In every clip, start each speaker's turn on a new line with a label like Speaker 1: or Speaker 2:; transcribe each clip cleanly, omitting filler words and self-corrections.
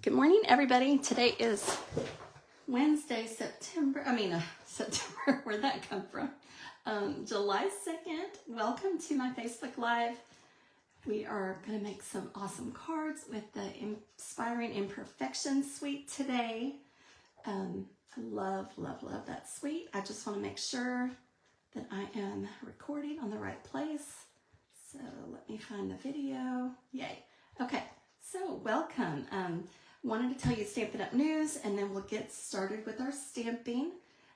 Speaker 1: Good morning, everybody. Today is Wednesday, September, where'd that come from? July 2nd. Welcome to my Facebook Live. We are going to make some awesome cards with the Inspiring Imperfections suite today. I love that suite. I just want to make sure that I am recording on the right place. So let me find the video. Yay. Okay, so welcome. Wanted to tell you Stampin' Up! News, and then we'll get started with our stamping.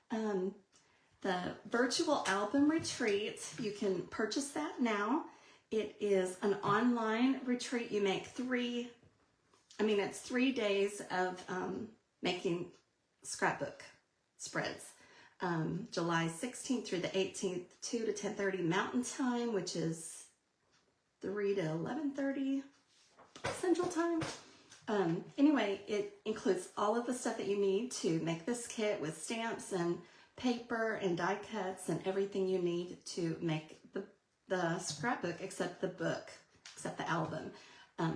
Speaker 1: The virtual album retreat, you can purchase that now. It is an online retreat. You make it's 3 days of making scrapbook spreads. July 16th through the 18th, 2 to 10:30 Mountain Time, which is 3 to 11:30 Central Time. Anyway, it includes all of the stuff that you need to make this kit with stamps and paper and die cuts and everything you need to make the scrapbook except the album.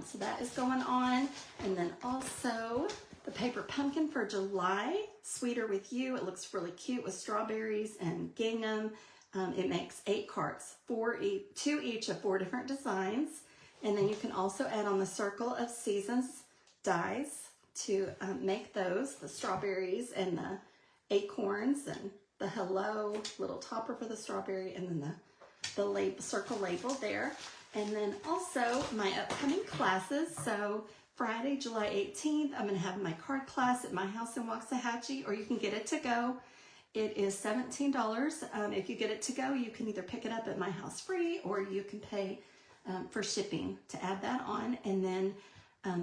Speaker 1: So that is going on. And then also the paper pumpkin for July, Sweeter With You. It looks really cute with strawberries and gingham. It makes 8 cards, 2 each of 4 different designs. And then you can also add on the Circle of Seasons dies to make those, the strawberries and the acorns and the hello little topper for the strawberry, and then the circle label there. And then also my upcoming classes. So Friday, July 18th, I'm going to have my card class at my house in Waxahachie, or you can get it to go. It is $17. If you get it to go, you can either pick it up at my house free, or you can pay for shipping to add that on. And then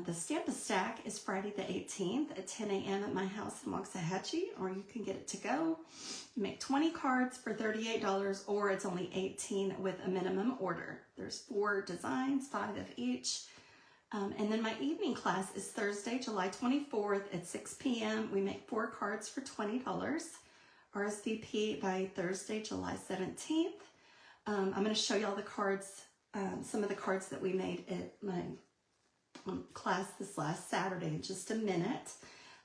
Speaker 1: the Stamp-A-Stack is Friday the 18th at 10 a.m. at my house in Waxahachie, or you can get it to go. You make 20 cards for $38, or it's only 18 with a minimum order. There's 4 designs, 5 of each. And then my evening class is Thursday, July 24th at 6 p.m. We make 4 cards for $20. RSVP by Thursday, July 17th. I'm going to show you all the cards, some of the cards that we made at my class this last Saturday in just a minute.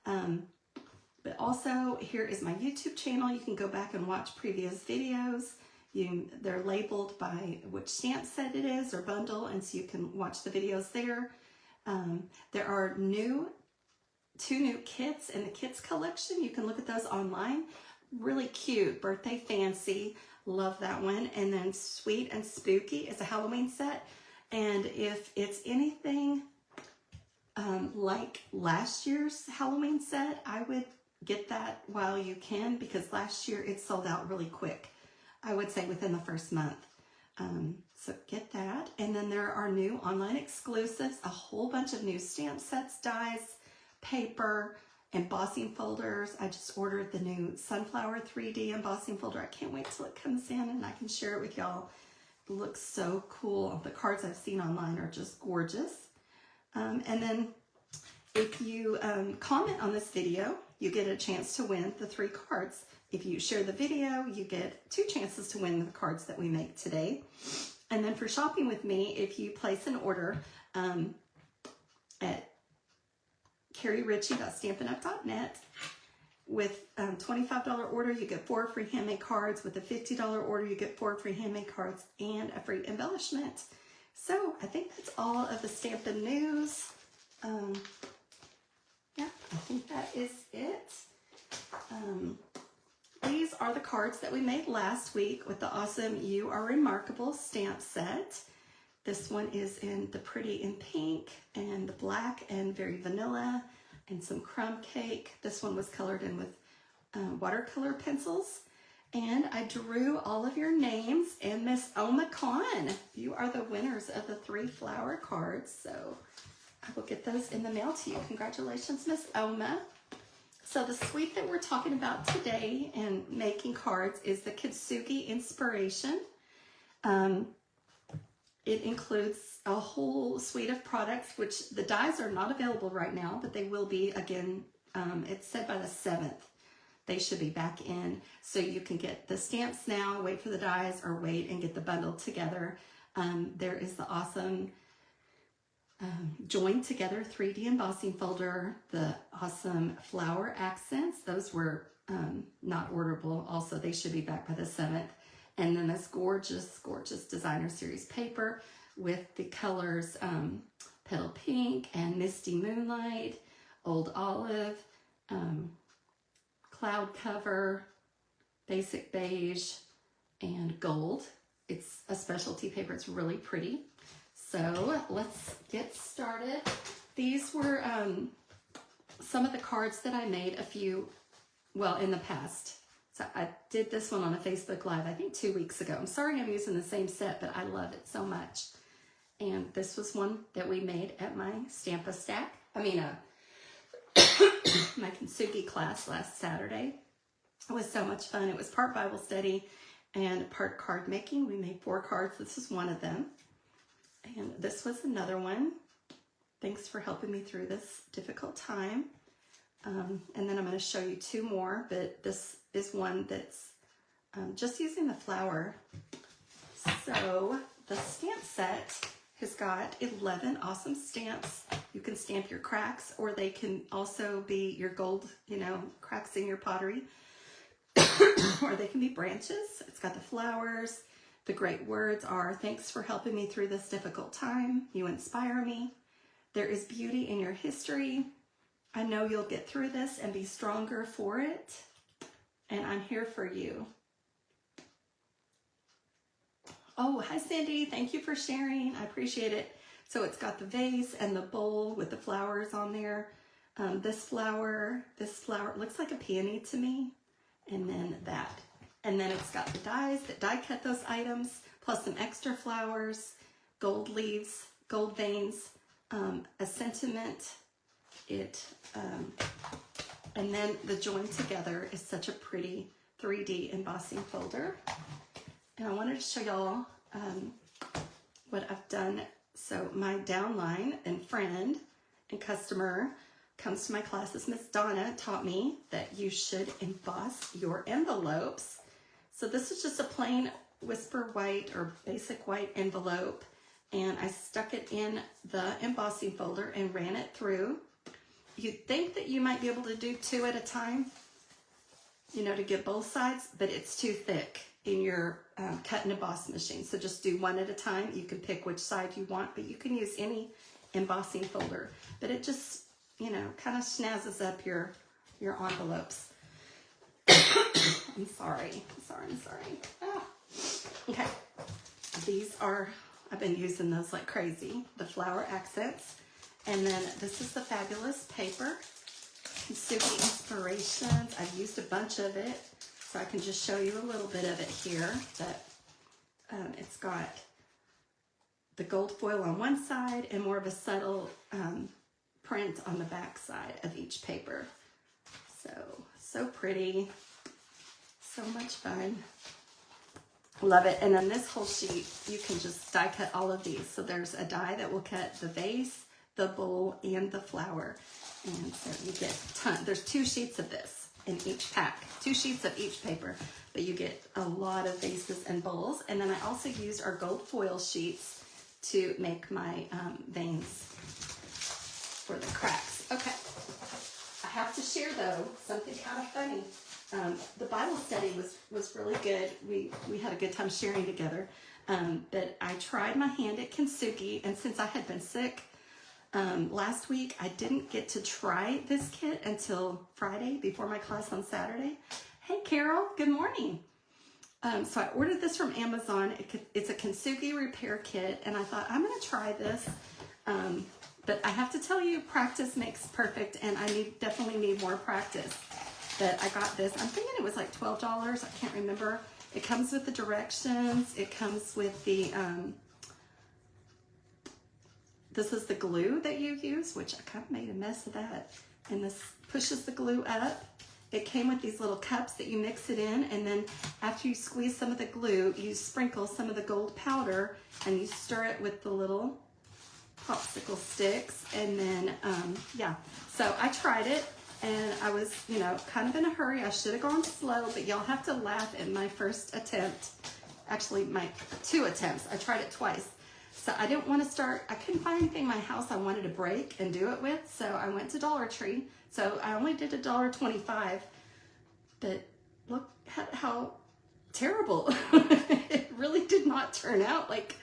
Speaker 1: But also, here is my YouTube channel. You can go back and watch previous videos. They're labeled by which stamp set it is or bundle, and so you can watch the videos there. There are 2 new kits in the kits collection. You can look at those online. Really cute, birthday fancy. Love that one. And then Sweet and Spooky is a Halloween set. And if it's anything like last year's Halloween set, I would get that while you can, because last year it sold out really quick. I would say within the first month. So get that. And then there are new online exclusives, a whole bunch of new stamp sets, dies, paper, embossing folders. I just ordered the new Sunflower 3D embossing folder. I can't wait till it comes in and I can share it with y'all. It looks so cool. The cards I've seen online are just gorgeous. And then if you comment on this video, you get a chance to win the 3 cards. If you share the video, you get 2 chances to win the cards that we make today. And then for shopping with me, if you place an order at carrieritchie.stampinup.net with $25 order, you get 4 free handmade cards. With a $50 order, you get 4 free handmade cards and a free embellishment. So I think that's all of the Stampin' News. Yeah, I think that is it. These are the cards that we made last week with the awesome You Are Remarkable stamp set. This one is in the pretty in pink and the black and very vanilla and some crumb cake. This one was colored in with watercolor pencils. And I drew all of your names, and Miss Oma Khan, you are the winners of the 3 flower cards. So I will get those in the mail to you. Congratulations, Miss Oma. So the suite that we're talking about today and making cards is the Kintsugi Inspiration. It includes a whole suite of products, which the dies are not available right now, but they will be again, it's said by the 7th. They should be back in. So you can get the stamps now, wait for the dies, or wait and get the bundle together. There is the awesome joined together 3D embossing folder, the awesome flower accents. Those were not orderable. Also, they should be back by the 7th. And then this gorgeous, gorgeous designer series paper with the colors Petal Pink and Misty Moonlight, Old Olive, Cloud Cover, Basic Beige, and Gold. It's a specialty paper. It's really pretty. So let's get started. These were some of the cards that I made in the past. So I did this one on a Facebook Live, I think 2 weeks ago. I'm sorry I'm using the same set, but I love it so much. And this was one that we made at my Stamp-A-Stack. my Kintsugi class last Saturday. It was so much fun. It was part Bible study and part card making. We made 4 cards. This is one of them. And this was another one. Thanks for helping me through this difficult time. And then I'm going to show you 2 more, but this is one that's just using the flower. So the stamp set has got 11 awesome stamps. You can stamp your cracks, or they can also be your gold, cracks in your pottery. Or they can be branches. It's got the flowers. The great words are, thanks for helping me through this difficult time. You inspire me. There is beauty in your history. I know you'll get through this and be stronger for it. And I'm here for you. Oh, hi Cindy. Thank you for sharing. I appreciate it. So it's got the vase and the bowl with the flowers on there. This flower looks like a peony to me. And then that. And then it's got the dies that die cut those items, plus some extra flowers, gold leaves, gold veins, a sentiment. And then the joined together is such a pretty 3D embossing folder. And I wanted to show y'all what I've done. So my downline and friend and customer comes to my classes. Miss Donna taught me that you should emboss your envelopes. So this is just a plain whisper white or basic white envelope, and I stuck it in the embossing folder and ran it through. You'd think that you might be able to do 2 at a time, to get both sides, but it's too thick in your cut and emboss machine. So just do 1 at a time. You can pick which side you want, but you can use any embossing folder. But it just, kind of schnazzes up your envelopes. I'm sorry. Ah. Okay. These are, I've been using those like crazy, the flower accents. And then this is the fabulous paper, Kintsugi Inspirations. I've used a bunch of it, so I can just show you a little bit of it here. But it's got the gold foil on one side and more of a subtle print on the back side of each paper. So pretty, so much fun. Love it. And then this whole sheet, you can just die cut all of these. So there's a die that will cut the vase, the bowl, and the flower. And so you get a ton. There's 2 sheets of this in each pack, 2 sheets of each paper, but you get a lot of vases and bowls. And then I also used our gold foil sheets to make my veins for the cracks. Okay. I have to share though something kind of funny. The Bible study was really good. We had a good time sharing together. But I tried my hand at Kintsugi, and since I had been sick last week, I didn't get to try this kit until Friday before my class on Saturday. Hey Carol, good morning. So I ordered this from Amazon. It's a Kintsugi repair kit, and I thought I'm going to try this. But I have to tell you, practice makes perfect, and I definitely need more practice. But I got this. I'm thinking it was like $12. I can't remember. It comes with the directions. It comes with the, this is the glue that you use, which I kind of made a mess of that. And this pushes the glue up. It came with these little cups that you mix it in, and then after you squeeze some of the glue, you sprinkle some of the gold powder, and you stir it with the little popsicle sticks. And then, yeah, so I tried it, and I was, kind of in a hurry. I should have gone slow, but y'all have to laugh at my first attempt. Actually, my 2 attempts. I tried it twice. So I didn't want to start, I couldn't find anything in my house I wanted to break and do it with. So I went to Dollar Tree. So I only did $1.25, but look at how terrible. It really did not turn out like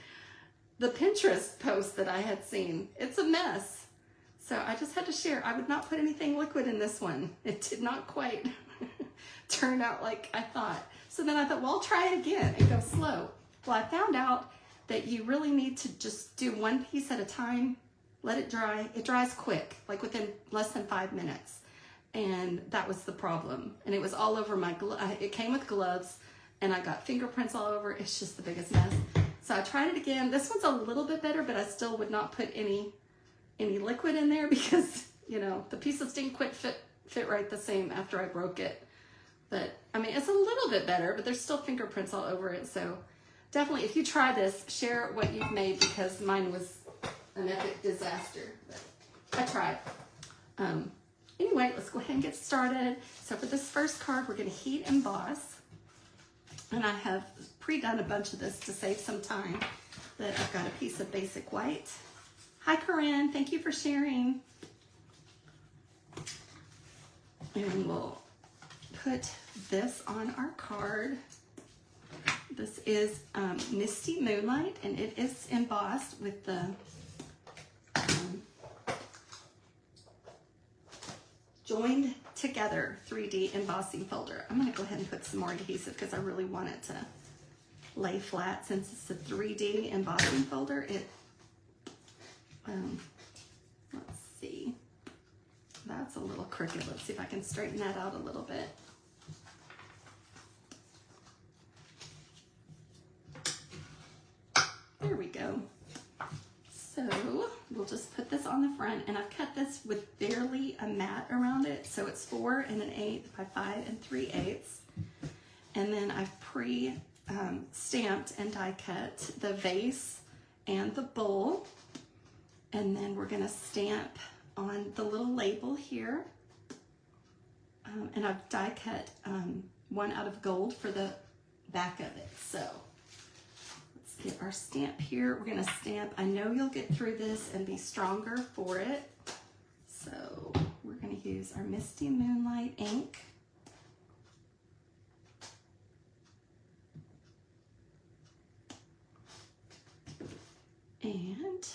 Speaker 1: the Pinterest post that I had seen. It's a mess. So I just had to share. I would not put anything liquid in this one. It did not quite turn out like I thought. So then I thought, well, I'll try it again and go slow. Well, I found out that you really need to just do one piece at a time, let it dry. It dries quick, like within less than 5 minutes. And that was the problem. And it was all over my it came with gloves, and I got fingerprints all over. It's just the biggest mess. So I tried it again. This one's a little bit better, but I still would not put any liquid in there because, you know, the pieces didn't quite fit right the same after I broke it. But I mean, it's a little bit better, but there's still fingerprints all over it. So definitely, if you try this, share what you've made, because mine was an epic disaster. But I tried. Anyway, let's go ahead and get started. So for this first card, we're going to heat emboss. And I have pre-done a bunch of this to save some time. But I've got a piece of basic white. Hi, Corinne. Thank you for sharing. And we'll put this on our card. This is Misty Moonlight, and it is embossed with the joined together 3D embossing folder. I'm going to go ahead and put some more adhesive because I really want it to lay flat. Since it's a 3D embossing folder, let's see, that's a little crooked. Let's see if I can straighten that out a little bit. There we go. So we'll just put this on the front, and I've cut this with barely a mat around it. So it's 4 1/8 by 5 3/8. And then I've stamped and die cut the vase and the bowl. And then we're gonna stamp on the little label here. And I've die cut one out of gold for the back of it. So get our stamp here. We're gonna stamp. I know you'll get through this and be stronger for it. So we're gonna use our Misty Moonlight ink. And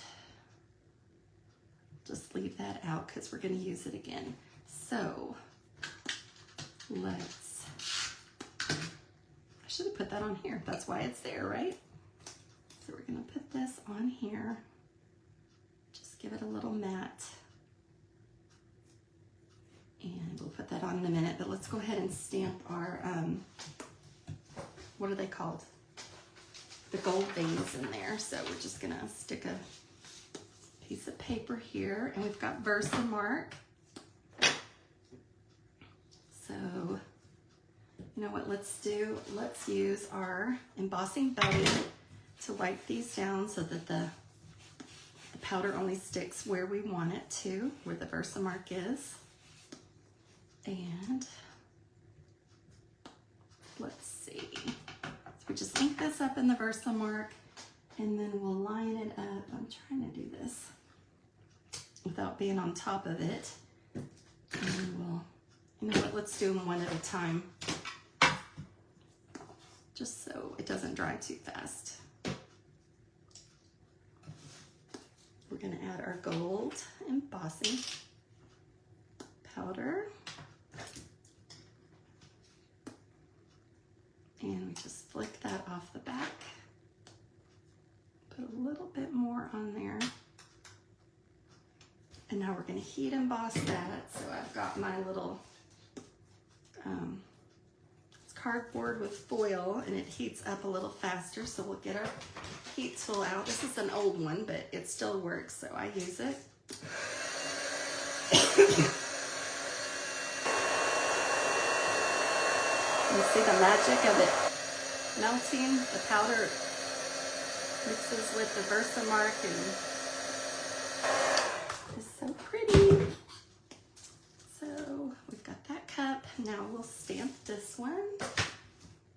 Speaker 1: just leave that out because we're gonna use it again. So I should have put that on here. That's why it's there, right? So we're going to put this on here, just give it a little mat, and we'll put that on in a minute, but let's go ahead and stamp our, what are they called? The gold veins in there. So we're just going to stick a piece of paper here, and we've got Versamark. So, you know what, let's use our embossing buddy to wipe these down so that the powder only sticks where we want it to, where the Versamark is. And let's see. So we just ink this up in the Versamark, and then we'll line it up. I'm trying to do this without being on top of it. And we'll, you know what, let's do them one at a time, just so it doesn't dry too fast. We're going to add our gold embossing powder. And we just flick that off the back. Put a little bit more on there. And now we're going to heat emboss that. So I've got my little it's cardboard with foil, and it heats up a little faster. So we'll get our heat tool out. This is an old one, but it still works, so I use it. You see the magic of it melting. The powder mixes with the Versamark, and it's so pretty. So we've got that cup. Now we'll stamp this one,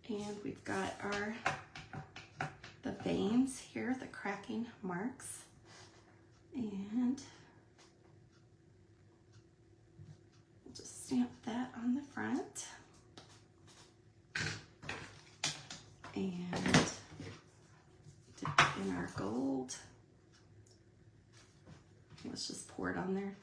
Speaker 1: and we've got our the veins here, the cracking marks. And we'll just stamp that on the front. And dip in our gold. Let's just pour it on there.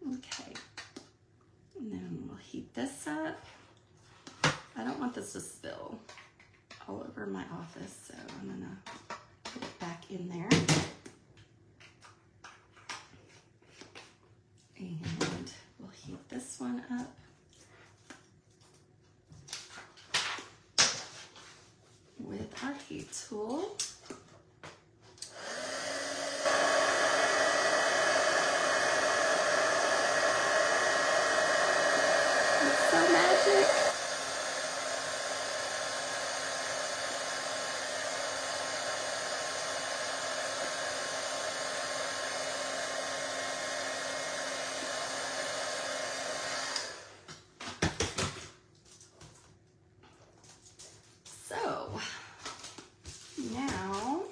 Speaker 1: Okay, and then we'll heat this up. I don't want this to spill all over my office, so I'm gonna put it back in there. And we'll heat this one up. With our heat tool. It's so magic. So now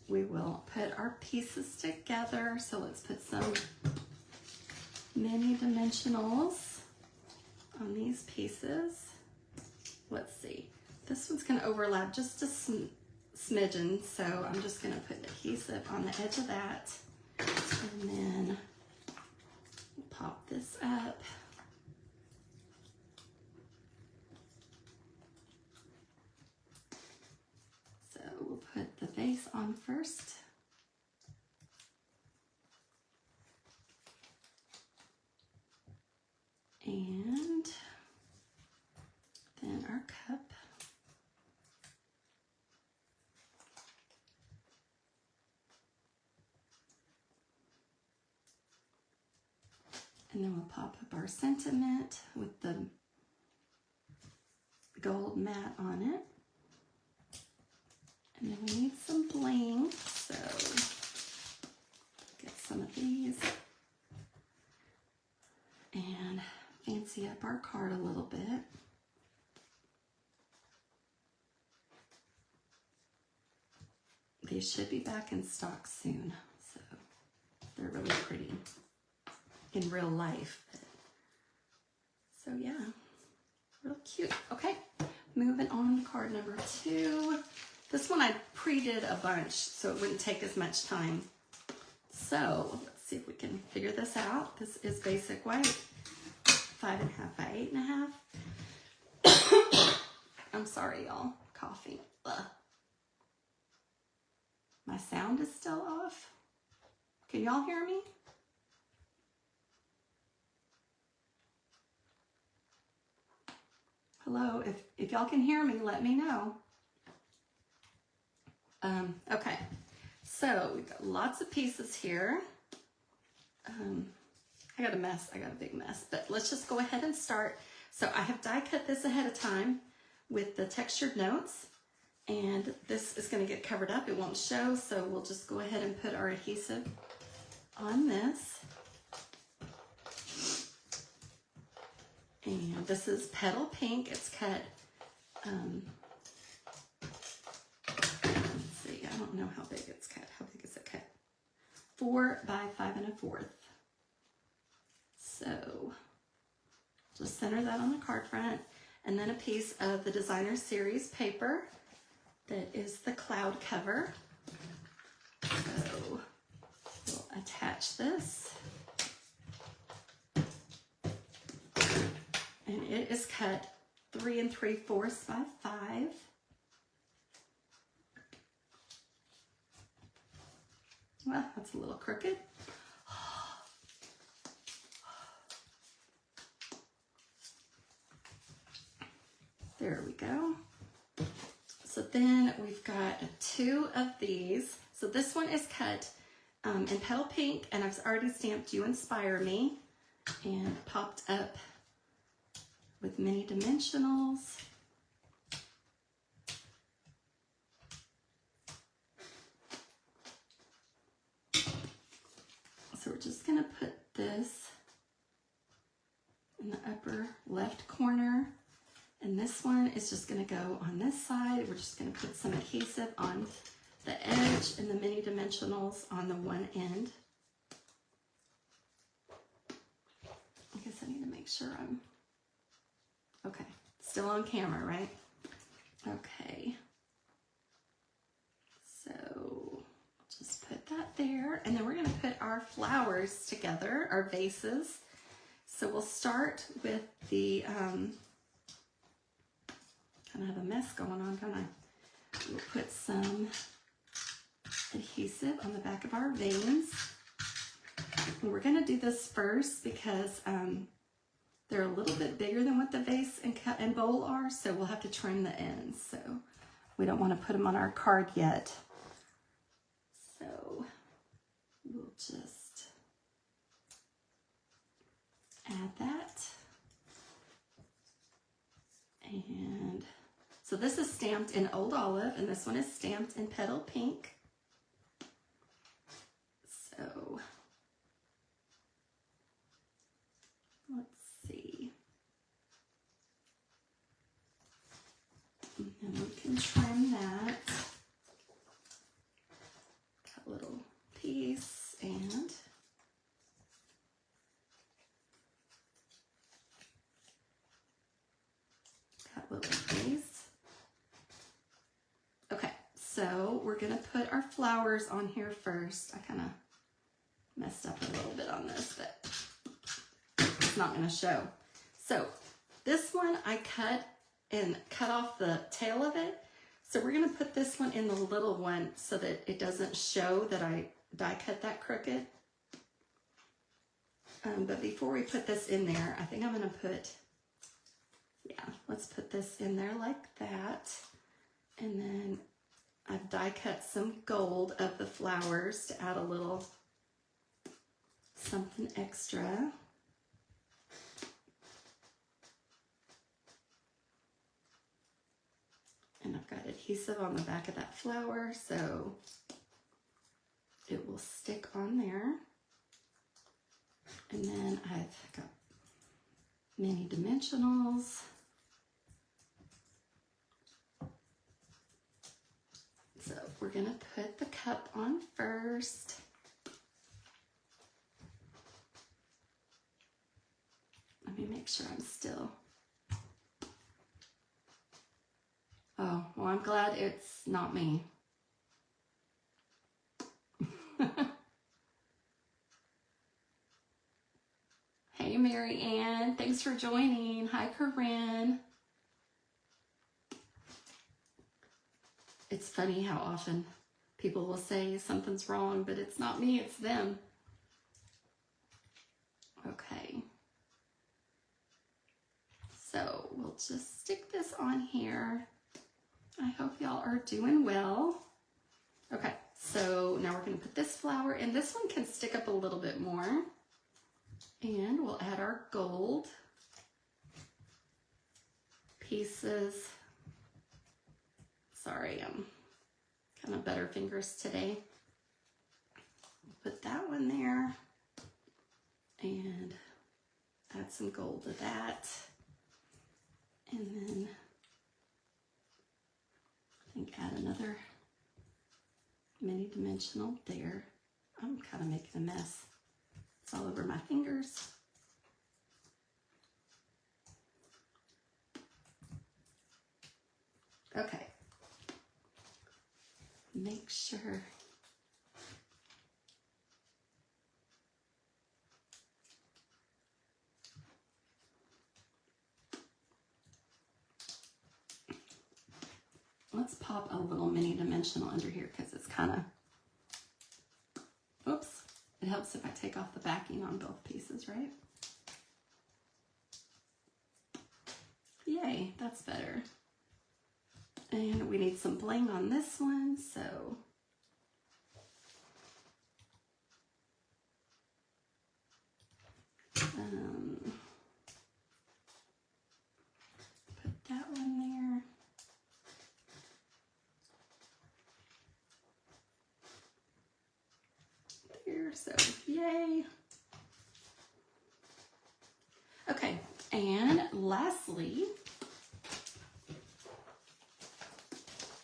Speaker 1: we will put our pieces together. So let's put some mini dimensionals on these pieces. Let's see. This one's going to overlap just a smidgen, so I'm just going to put adhesive on the edge of that. And then pop this up. So we'll put the base on first. And then our cup. And then we'll pop up our sentiment with the gold mat on it. And then we need some bling, so get some of these. And fancy up our card a little bit. These should be back in stock soon, so they're really pretty in real life. So yeah, real cute. Okay, moving on to card number 2. This one I pre-did a bunch, so it wouldn't take as much time. So let's see if we can figure this out. This is basic white, 5.5 by 8.5. I'm sorry, y'all, coughing. Ugh. My sound is still off. Can y'all hear me? Hello, if y'all can hear me, let me know. Okay, so we've got lots of pieces here. I got a big mess, but let's just go ahead and start. So I have die cut this ahead of time with the textured notes, and this is going to get covered up. It won't show, so we'll just go ahead and put our adhesive on this. And this is Petal Pink. It's cut, let's see, I don't know how big it's cut. How big is it cut? 4 by 5 1/4. So just center that on the card front, and then a piece of the Designer Series paper that is the cloud cover. So we'll attach this. And it is cut 3 3/4 by 5. Well, that's a little crooked. There we go. So then we've got 2 of these. So this one is cut in Petal Pink, and I've already stamped You Inspire Me and popped up with mini dimensionals. So we're just going to put this one is just going to go on this side. We're just going to put some adhesive on the edge and the mini dimensionals on the one end. I guess I need to make sure I'm okay. Still on camera, right? Okay. So just put that there, and then we're going to put our flowers together, our vases. So we'll start with the kind of have a mess going on, don't I? We'll put some adhesive on the back of our veins. And we're going to do this first because they're a little bit bigger than what the vase and bowl are, so we'll have to trim the ends. So we don't want to put them on our card yet. So we'll just add that. And so this is stamped in Old Olive, and this one is stamped in Petal Pink. So let's see. And then we can trim that. That little piece and that little piece. Okay, so we're gonna put our flowers on here first. I kind of messed up a little bit on this, but it's not going to show. So this one I cut off the tail of it. So we're going to put this one in the little one so that it doesn't show that I die cut that crooked. But before we put this in there, I think I'm going to put, let's put this in there like that. And then I've die cut some gold of the flowers to add a little something extra. And I've got adhesive on the back of that flower, so it will stick on there. And then I've got mini dimensionals. So we're gonna put the cup on first. Let me make sure I'm still. Oh, well, I'm glad it's not me. Hey, Mary Ann, thanks for joining. Hi, Corinne. It's funny how often people will say something's wrong, but it's not me, it's them. Okay. So we'll just stick this on here. I hope y'all are doing well. Okay, so now we're gonna put this flower in. This one can stick up a little bit more. And we'll add our gold pieces. Sorry, I'm kind of butterfingers today. Put that one there and add some gold to that. And then I think add another mini dimensional there. I'm kind of making a mess. It's all over my fingers. Okay. Make sure. Let's pop a little mini dimensional under here because it's kind of, oops, it helps if I take off the backing on both pieces, right? Yay, that's better. And we need some bling on this one, so put that one there. There, so yay. Okay, and lastly,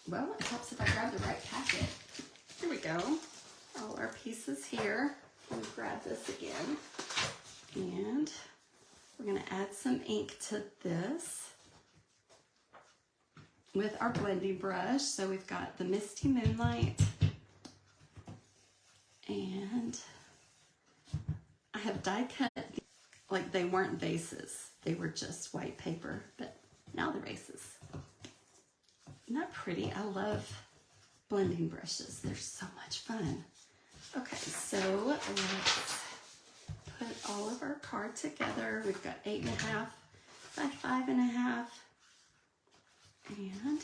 Speaker 1: well, it helps if I grab the right packet. Here we go. All our pieces here. Let me grab this again. And we're going to add some ink to this with our blending brush. So we've got the Misty Moonlight, and I have die cut, like they weren't vases. They were just white paper, but now they're vases. Isn't that pretty? I love blending brushes. They're so much fun. Okay, so let's put all of our card together. We've got 8.5 by 5.5. And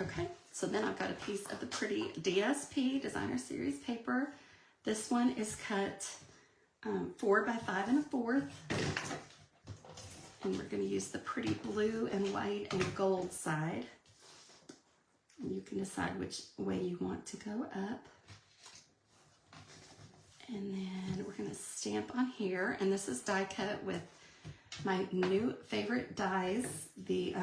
Speaker 1: okay, so then I've got a piece of the pretty DSP Designer Series paper. This one is cut 4 by 5 1/4. And we're going to use the pretty blue and white and gold side. And you can decide which way you want to go up. And then we're going to stamp on here. And this is die cut with my new favorite dies, the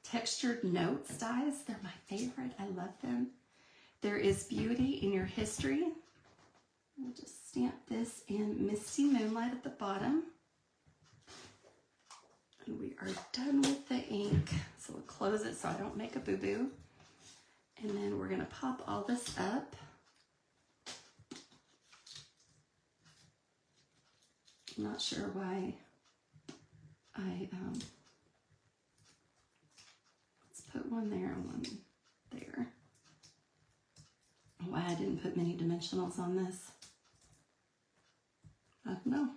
Speaker 1: Textured Notes dies. They're my favorite. I love them. There is beauty in your history. We'll just stamp this in Misty Moonlight at the bottom. And we are done with the ink. So we'll close it so I don't make a boo-boo. And then we're going to pop all this up. I'm not sure why I, let's put one there and one there. Why I didn't put many dimensionals on this, I don't know.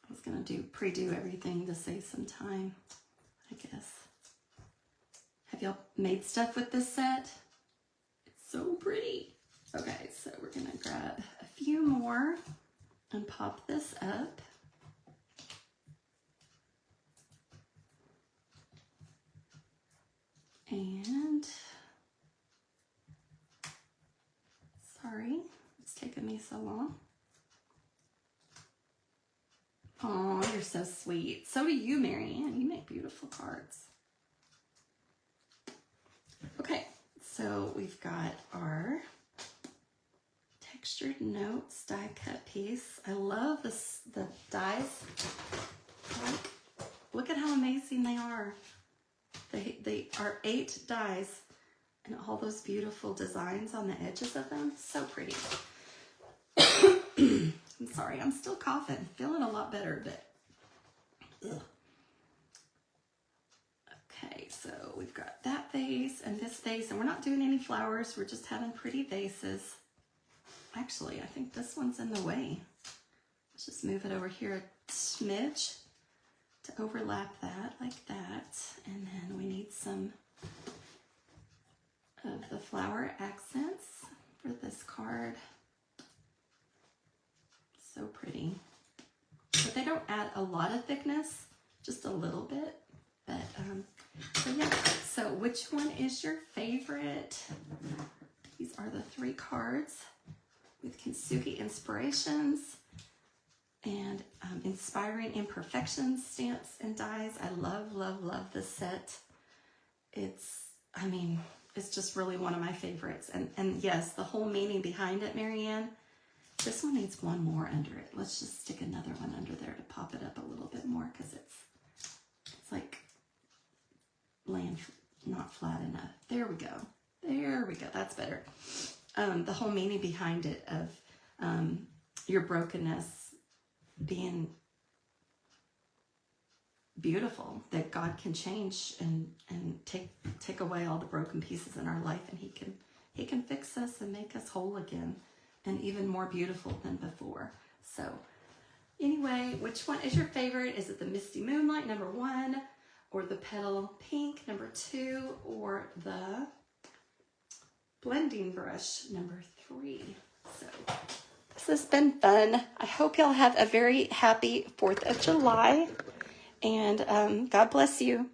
Speaker 1: I was going to pre-do everything to save some time, I guess. Have y'all made stuff with this set? It's so pretty. Okay, so we're going to grab a few more and pop this up. And sorry, it's taken me so long. Oh, you're so sweet. So do you, Marianne. You make beautiful cards. Okay, so we've got our Textured Notes die cut piece. I love this, the dies. Look at how amazing they are. They are 8 dies and all those beautiful designs on the edges of them. So pretty. I'm sorry, I'm still coughing. Feeling a lot better, but ugh. Okay, so we've got that vase and this vase, and we're not doing any flowers. We're just having pretty vases. Actually, I think this one's in the way. Let's just move it over here a smidge to overlap that like that. And then we need some of the flower accents for this card. So pretty. But they don't add a lot of thickness, just a little bit. But so yeah, so which one is your favorite? These are the 3 cards with Kintsugi Inspirations and Inspiring Imperfections stamps and dies. I love, love, love this set. It's, I mean, it's just really one of my favorites. And yes, the whole meaning behind it, Marianne. This one needs one more under it. Let's just stick another one under there to pop it up a little bit more, because it's like laying not flat enough. There we go. There we go. That's better. The whole meaning behind it of your brokenness being beautiful, that God can change and take away all the broken pieces in our life, and he can fix us and make us whole again, and even more beautiful than before. So anyway, which one is your favorite? Is it the Misty Moonlight, number 1, or the Petal Pink, number 2, or the Blending Brush, number 3? So this has been fun. I hope y'all have a very happy 4th of July, and God bless you.